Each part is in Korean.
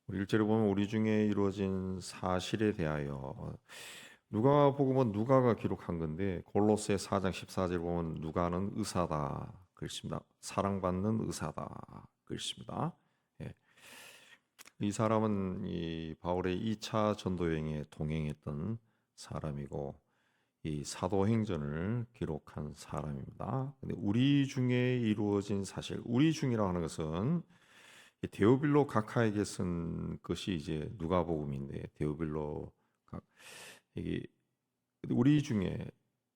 우리 일절에 보면 우리 중에 이루어진 사실에 대하여 누가복음은 누가가 기록한 건데 골로새 4장 14절 보면 누가는 의사다 그랬습니다. 사랑받는 의사다 그랬습니다. 예. 이 사람은 이 바울의 2차 전도 여행에 동행했던 사람이고 이 사도행전을 기록한 사람입니다. 근데 우리 중에 이루어진 사실, 우리 중이라고 하는 것은 이 데오빌로 각하에게 쓴 것이 이제 누가복음인데 데오빌로 각 이게 우리 중에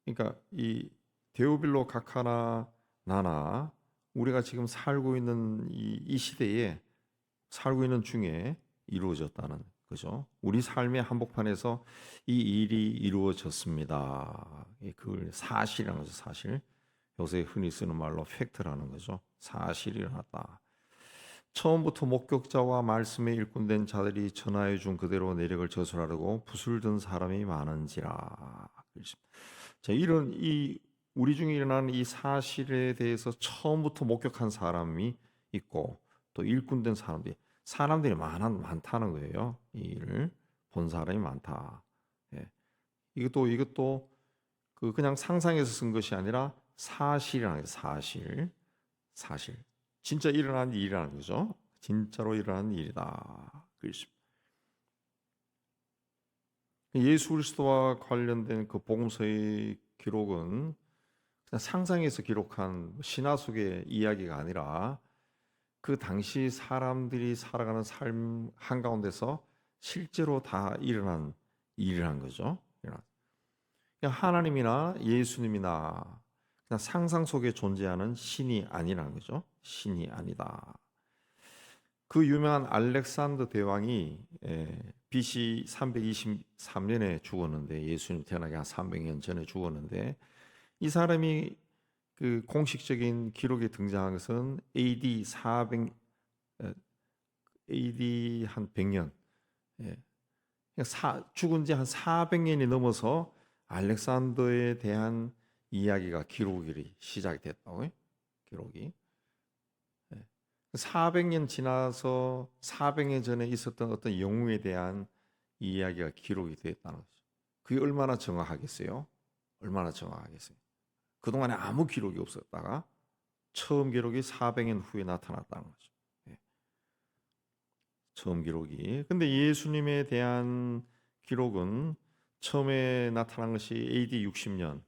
그러니까 이 데오빌로 각하나 나나 우리가 지금 살고 있는 이 시대에 살고 있는 중에 이루어졌다는 거죠. 우리 삶의 한복판에서 이 일이 이루어졌습니다. 그걸 사실이라는 거죠. 사실. 요새 흔히 쓰는 말로 팩트라는 거죠. 사실이 일어났다. 처음부터 목격자와 말씀에 일꾼된 자들이 전하여 준 그대로 내력을 저술하려고 붓을 든 사람이 많은지라. 자, 이런 이 우리 중에 일어나는 이 사실에 대해서 처음부터 목격한 사람이 있고 또 일꾼된 사람들이 많다는 거예요. 이 일을 본 사람이 많다. 예. 이것도 그냥 상상해서 쓴 것이 아니라 사실이라는 거예요. 사실. 진짜 일어난 일이라는 거죠. 진짜로 일어난 일이다. 그렇습니다. 예수 그리스도와 관련된 그 복음서의 기록은 그냥 상상해서 기록한 신화 속의 이야기가 아니라 그 당시 사람들이 살아가는 삶 한가운데서 실제로 다 일어난 일이란 거죠. 그냥 하나님이나 예수님이나 그냥 상상 속에 존재하는 신이 아니라는 거죠. 신이 아니다. 그 유명한 알렉산더 대왕이 BC 323년에 죽었는데 예수님 태어나기 한 300년 전에 죽었는데 이 사람이 그 공식적인 기록에 등장한 것은 AD 400 AD 한 100년 죽은 지 한 400년이 넘어서 알렉산더에 대한 이야기가 기록이 시작이 됐다고요. 기록이 400년 지나서 400년 전에 있었던 어떤 영웅에 대한 이야기가 기록이 됐다는 거죠. 그게 얼마나 정확하겠어요? 얼마나 정확하겠어요? 그동안에 아무 기록이 없었다가 처음 기록이 400년 후에 나타났다는 거죠. 예. 처음 기록이. 근데 예수님에 대한 기록은 처음에 나타난 것이 AD 60년,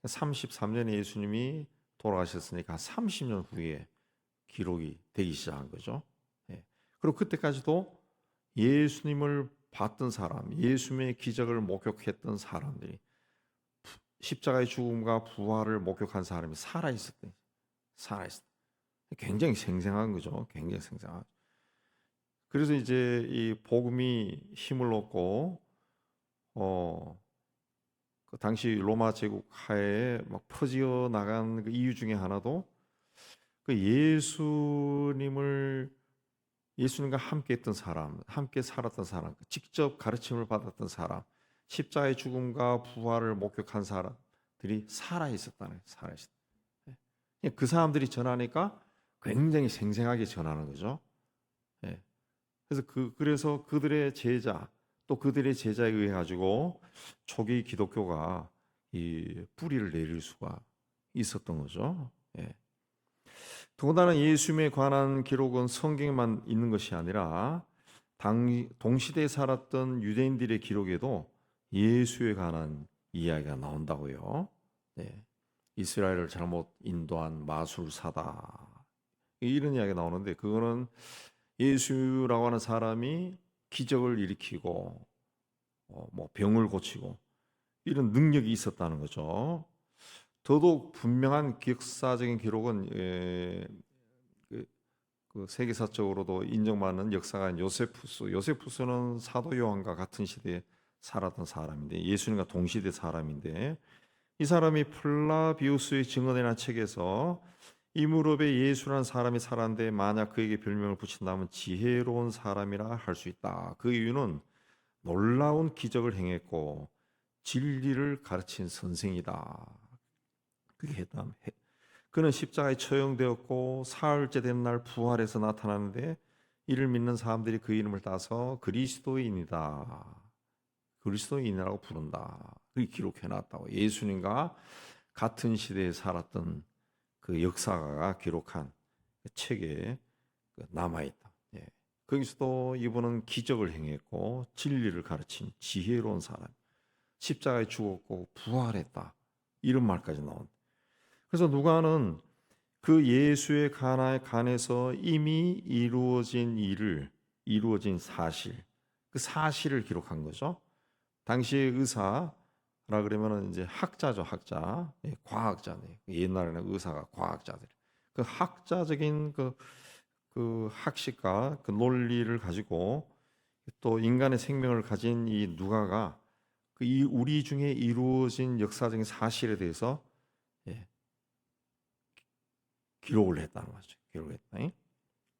33년에 예수님이 돌아가셨으니까 30년 후에 기록이 되기 시작한 거죠. 예. 그리고 그때까지도 예수님을 봤던 사람, 예수님의 기적을 목격했던 사람들이 십자가의 죽음과 부활을 목격한 사람이 살아있었대. 살아있었대. 굉장히 생생한 거죠. 굉장히 생생하죠. 그래서 이제 이 복음이 힘을 얻고 그 당시 로마 제국 하에 막 퍼지어 나간 그 이유 중에 하나도 그 예수님과 함께 했던 사람, 함께 살았던 사람, 직접 가르침을 받았던 사람, 십자가의 죽음과 부활을 목격한 사람들이 살아 있었다는 거예요. 살아 있었다. 그 사람들이 전하니까 굉장히 생생하게 전하는 거죠. 예. 그래서 그들의 제자 또 그들의 제자에 의해 가지고 초기 기독교가 이 뿌리를 내릴 수가 있었던 거죠. 예. 더군다나 예수님에 관한 기록은 성경에만 있는 것이 아니라 동시대에 살았던 유대인들의 기록에도 예수에 관한 이야기가 나온다고요. 네. 이스라엘을 잘못 인도한 마술사다. 이런 이야기가 나오는데 그거는 예수라고 하는 사람이 기적을 일으키고 뭐 병을 고치고 이런 능력이 있었다는 거죠. 더더욱 분명한 역사적인 기록은 그, 그 세계사적으로도 인정받는 역사가인 요세푸스는 사도 요한과 같은 시대에 살았던 사람인데 예수님과 동시대 사람인데 이 사람이 플라비우스의 증언이라는 책에서 이 무렵에 예수라는 사람이 살았는데 만약 그에게 별명을 붙인다면 지혜로운 사람이라 할 수 있다. 그 이유는 놀라운 기적을 행했고 진리를 가르친 선생이다. 그게 했다. 그는 십자가에 처형되었고 사흘째 된 날 부활해서 나타나는데 이를 믿는 사람들이 그 이름을 따서 그리스도인이다, 그리스도인이라고 부른다. 그렇게 기록해 놨다고. 예수님과 같은 시대에 살았던 그 역사가가 기록한 그 책에 남아 있다. 예. 거기서도 이분은 기적을 행했고 진리를 가르친 지혜로운 사람, 십자가에 죽었고 부활했다, 이런 말까지 나온. 그래서 누가는 그 예수의 간에서 이미 이루어진 일을, 이루어진 사실, 그 사실을 기록한 거죠. 당시의 의사라 그러면은 이제 학자죠, 학자, 예, 과학자네. 옛날에는 의사가 과학자들. 그 학자적인 그 학식과 그 논리를 가지고 또 인간의 생명을 가진 이 누가가 우리 중에 이루어진 역사적인 사실에 대해서, 예, 기록을 했다는 거죠. 기록을 했다.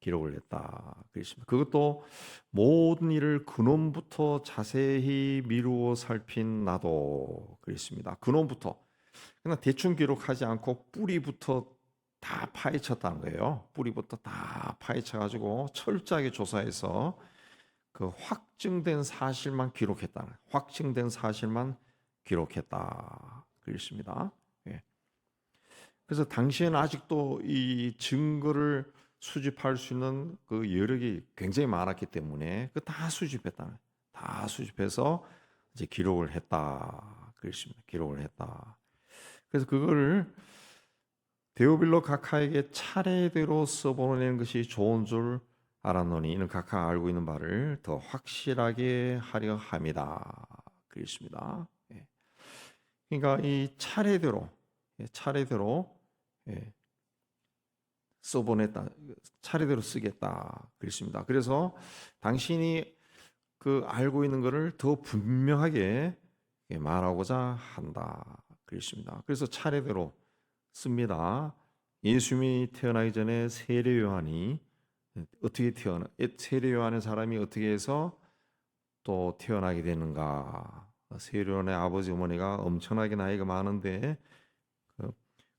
기록을 했다. 그렇습니다. 그것도 모든 일을 근원부터 자세히 미루어 살핀 나도 그랬습니다. 근원부터 그냥 대충 기록하지 않고 뿌리부터 다 파헤쳤다는 거예요. 뿌리부터 다 파헤쳐 가지고 철저하게 조사해서 그 확증된 사실만 기록했다. 확증된 사실만 기록했다. 그랬습니다. 예. 그래서 당시에는 아직도 이 증거를 수집할 수 있는 그 여력이 굉장히 많았기 때문에 그 다 수집했다. 다 수집해서 이제 기록을 했다. 그랬습니다. 기록을 했다. 그래서 그거를 데오빌로 각하에게 차례대로 써보내는 것이 좋은 줄 알았노니 이는 각하가 알고 있는 바를 더 확실하게 하려 함이다. 그랬습니다. 예. 그러니까 이 차례대로, 예, 차례대로, 예, 써보냈다, 차례대로 쓰겠다 그랬습니다. 그래서 당신이 그 알고 있는 것을 더 분명하게 말하고자 한다 그랬습니다. 그래서 차례대로 씁니다. 예수님이 태어나기 전에 세례 요한이 어떻게 세례 요한의 사람이 어떻게 해서 또 태어나게 되는가? 세례 요한의 아버지 어머니가 엄청나게 나이가 많은데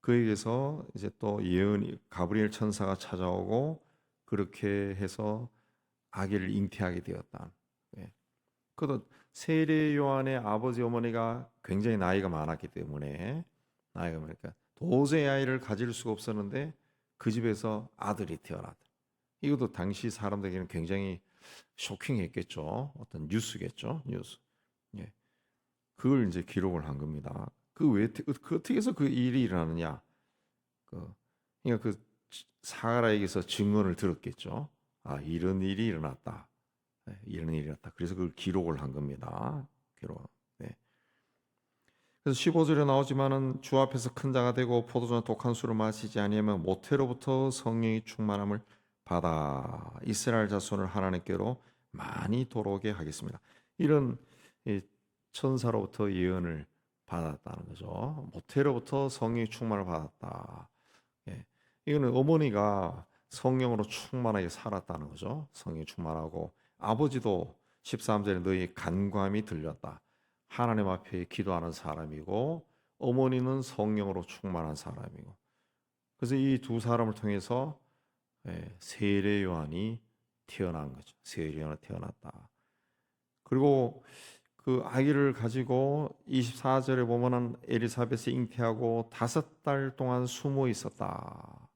그에게서 이제 또 예언이 가브리엘 천사가 찾아오고 그렇게 해서 아기를 잉태하게 되었다. 예. 그도 세례 요한의 아버지 어머니가 굉장히 나이가 많았기 때문에 나이가 많으니까 도저히 아이를 가질 수가 없었는데 그 집에서 아들이 태어났다. 이것도 당시 사람들에게는 굉장히 쇼킹했겠죠. 어떤 뉴스겠죠. 뉴스. 예. 그걸 이제 기록을 한 겁니다. 그 어떻게 해서 그 일이 일어나느냐? 그러니까 그 사라에게서 증언을 들었겠죠. 아, 이런 일이 일어났다. 네, 이런 일이 일어났다. 그래서 그걸 기록을 한 겁니다. 기록. 네. 그래서 15절에 나오지만은 주 앞에서 큰 자가 되고 포도주나 독한 술을 마시지 아니하면 모태로부터 성령이 충만함을 받아 이스라엘 자손을 하나님께로 많이 돌아오게 하겠습니다. 이런 천사로부터 예언을 받았다는 거죠. 모태로부터 성령이 충만을 받았다. 예. 이거는 어머니가 성령으로 충만하게 살았다는 거죠. 성령이 충만하고 아버지도 13절에 너희 간구함이 들렸다. 하나님 앞에 기도하는 사람이고 어머니는 성령으로 충만한 사람이고 그래서 이 두 사람을 통해서 세례 요한이 태어난 거죠. 세례 요한이 태어났다. 그리고 그 아기를 가지고 24절에 보면은 엘리사벳이 잉태하고 5달 동안 숨어 있었다.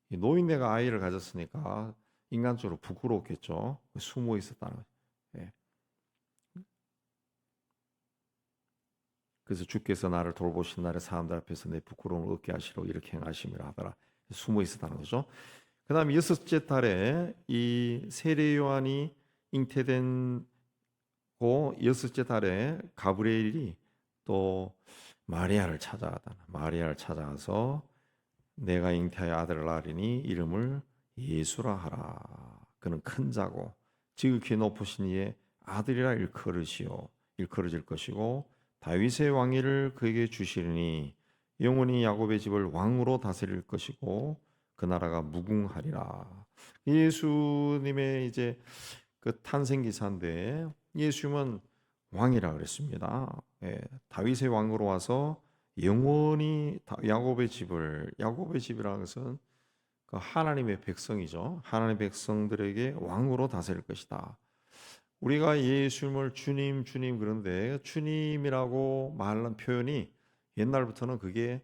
노인네가 아이를 가졌으니까 인간적으로 부끄럽겠죠. 숨어 있었다는 거죠. 예. 그래서 주께서 나를 돌보신 날에 사람들 앞에서 내 부끄러움을 얻게 하시려고 이렇게 행하심이라 하더라. 숨어 있었다는 거죠. 그 다음에 6째 달에 이 세례 요한이 잉태된 고 6째 달에 가브리엘이 또 마리아를 찾아가다. 마리아를 찾아가서 내가 잉태하여 아들을 낳으리니 이름을 예수라 하라. 그는 큰 자고 지극히 높으신 이의 아들이라 일컬어질 것이고 다윗의 왕위를 그에게 주시리니 영원히 야곱의 집을 왕으로 다스릴 것이고 그 나라가 무궁하리라. 예수님의 이제 그 탄생 기사인데 예수님은 왕이라 그랬습니다. 예, 다윗의 왕으로 와서 영원히 야곱의 집이라는 것은 그 하나님의 백성이죠. 하나님의 백성들에게 왕으로 다스릴 것이다. 우리가 예수님을 주님, 주님 그런데 주님이라고 말하는 표현이 옛날부터는 그게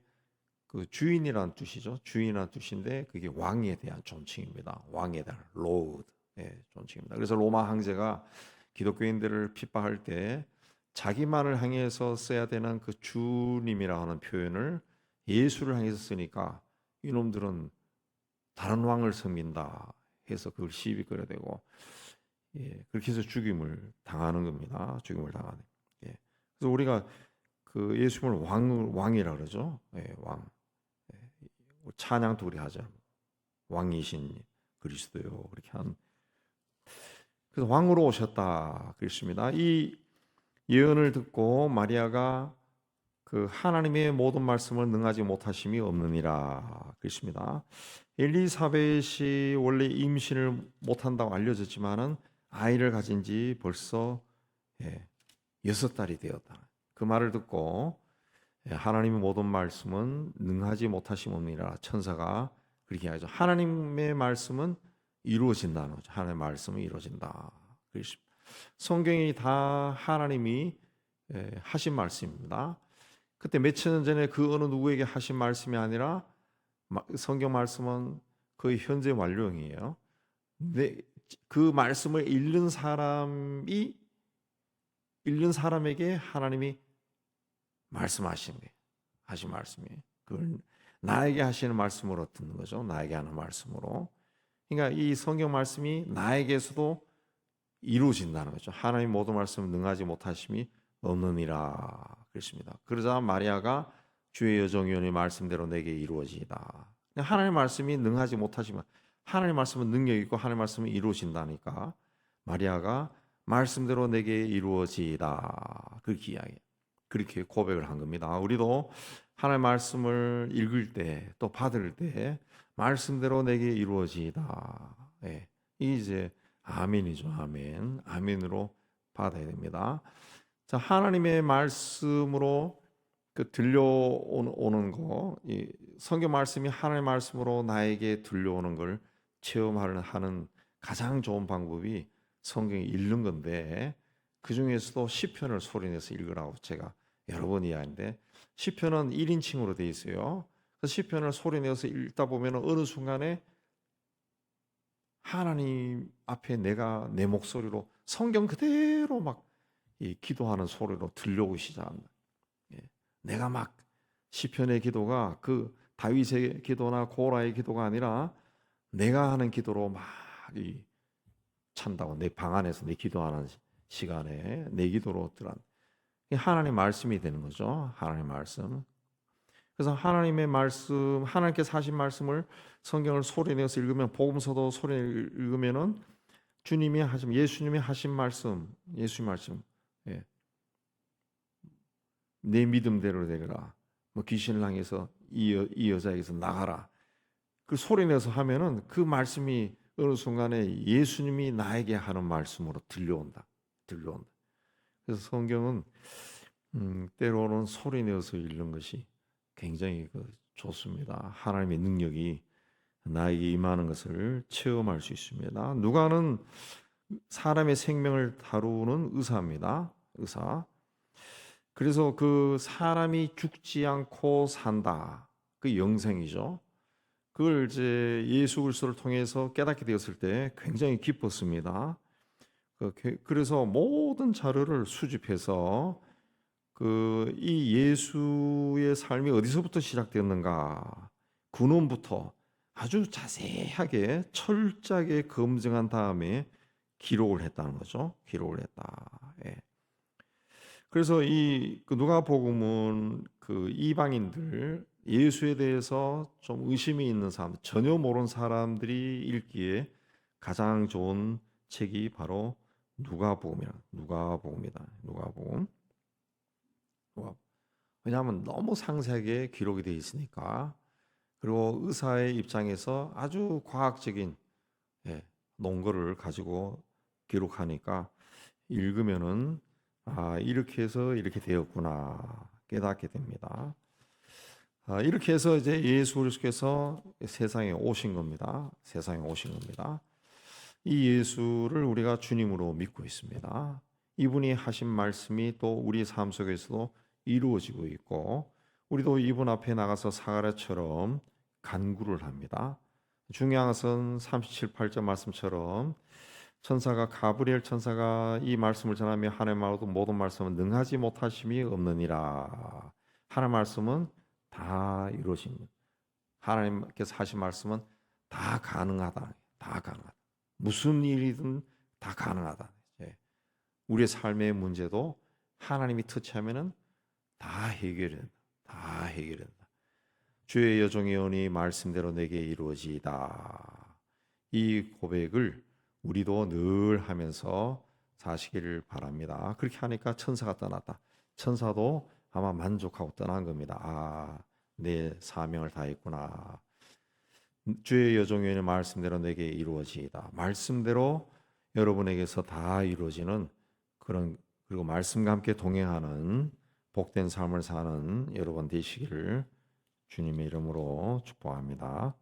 그 주인이라는 뜻이죠. 주인이라는 뜻인데 그게 왕에 대한 존칭입니다. 왕에 대한 로드, 존칭입니다. 그래서 로마 황제가 기독교인들을 핍박할 때 자기만을 향해서 써야 되는 그 주님이라 하는 표현을 예수를 향해서 쓰니까 이놈들은 다른 왕을 섬긴다 해서 그걸 시비 끌어대고 그렇게 해서 죽임을 당하는 겁니다. 죽임을 당하는. 그래서 우리가 그 예수님을 왕이라 그러죠. 왕. 찬양도 우리 하죠. 왕이신 그리스도요. 그렇게 한. 그래서 왕으로 오셨다 그랬습니다. 이 예언을 듣고 마리아가 그 하나님의 모든 말씀을 능하지 못하심이 없느니라 그랬습니다. 엘리사벳이 원래 임신을 못한다고 알려졌지만은 아이를 가진 지 벌써 6달이 되었다. 그 말을 듣고 하나님의 모든 말씀은 능하지 못하심 없느니라 천사가 그렇게 하죠. 하나님의 말씀은 이루어진다는 거죠. 하나님의 말씀은 이루어진다. 성경이 다 하나님이 하신 말씀입니다. 그때 몇천 년 전에 그 어느 누구에게 하신 말씀이 아니라 성경 말씀은 거의 현재 완료형이에요. 근데 그 말씀을 읽는 사람에게 하나님이 말씀하신 거예요. 하신 말씀이 그걸 나에게 하시는 말씀으로 듣는 거죠. 나에게 하는 말씀으로. 그러니까 이 성경 말씀이 나에게서도 이루어진다는 거죠. 하나님 모든 말씀을 능하지 못하심이 없느니라 그랬습니다. 그러자 마리아가 주의 여종이오니 말씀대로 내게 이루어지이다. 하나님 말씀이 능하지 못하지만 하나님 말씀은 능력 있고 하나님 말씀은 이루어진다니까 마리아가 말씀대로 내게 이루어지이다 그렇게 이야기. 그렇게 고백을 한 겁니다. 우리도 하나님 말씀을 읽을 때 또 받을 때 말씀대로 내게 이루어지이다. 이게 이제 아멘이죠. 아멘. 아멘으로 받아야 됩니다. 자, 하나님의 말씀으로 그 들려오는 거, 이 성경 말씀이 하나님의 말씀으로 나에게 들려오는 걸 체험하는 가장 좋은 방법이 성경을 읽는 건데 그 중에서도 시편을 소리내서 읽으라고 제가 여러 번 이야기하는데 시편은 1인칭으로 되어 있어요. 그래서 시편을 소리내서 읽다 보면 어느 순간에 하나님 앞에 내가 내 목소리로 성경 그대로 막 기도하는 소리로 들려오기 시작합니다. 내가 막 시편의 기도가 그 다윗의 기도나 고라의 기도가 아니라 내가 하는 기도로 막 찬다고 내 방 안에서 내 기도하는 시간에 내 기도로 들어간 하나님의 말씀이 되는 거죠. 하나님의 말씀. 그래서 하나님의 말씀, 하나님께서 하신 말씀을 성경을 소리내서 읽으면 복음서도 소리 읽으면은 주님이 하신 예수님이 하신 말씀, 예수님 말씀, 내 믿음대로 되거라. 뭐 귀신을 향해서 이 여자에게서 나가라. 그 소리내서 하면은 그 말씀이 어느 순간에 예수님이 나에게 하는 말씀으로 들려온다. 그래서 성경은 때로는 소리내서 읽는 것이 굉장히 좋습니다. 하나님의 능력이 나에게 임하는 것을 체험할 수 있습니다. 누가는 사람의 생명을 다루는 의사입니다. 의사. 그래서 그 사람이 죽지 않고 산다. 그 영생이죠. 그걸 이제 예수 그리스도를 통해서 깨닫게 되었을 때 굉장히 기뻤습니다. 그래서 모든 자료를 수집해서 이 예수의 삶이 어디서부터 시작되었는가 근원부터 아주 자세하게 철저하게 검증한 다음에 기록을 했다는 거죠. 기록을 했다. 그래서 그 누가복음은 그 이방인들 예수에 대해서 좀 의심이 있는 사람, 전혀 모르는 사람들이 읽기에 가장 좋은 책이 바로 누가복음이다. 누가복음. 왜냐하면 너무 상세하게 기록이 되어 있으니까. 그리고 의사의 입장에서 아주 과학적인 논거를 가지고 기록하니까 읽으면은 이렇게 해서 이렇게 되었구나 깨닫게 됩니다. 이렇게 해서 이제 예수 그리스도께서 세상에 오신 겁니다. 세상에 오신 겁니다. 이 예수를 우리가 주님으로 믿고 있습니다. 이분이 하신 말씀이 또 우리 삶 속에서도 이루어지고 있고, 우리도 이분 앞에 나가서 사가랴처럼 간구를 합니다. 중요한 것은 37, 8절 말씀처럼 천사가 가브리엘 천사가 이 말씀을 전하며 하나님 말도 모든 말씀은 능하지 못하심이 없느니라. 하나님 말씀은 다 이루어집니다. 하나님께서 하신 말씀은 다 가능하다. 다 가능하다. 무슨 일이든 다 가능하다. 우리의 삶의 문제도 하나님이 터치하면은 다 해결된다. 다 해결된다. 주의 여종의 언이 말씀대로 내게 이루어지이다. 이 고백을 우리도 늘 하면서 사시기를 바랍니다. 그렇게 하니까 천사가 떠났다. 천사도 아마 만족하고 떠난 겁니다. 내 사명을 다했구나. 주의 여종의 언의 말씀대로 내게 이루어지이다. 말씀대로 여러분에게서 다 이루어지는 그런, 그리고 말씀과 함께 동행하는 복된 삶을 사는 여러분 되시기를 주님의 이름으로 축복합니다.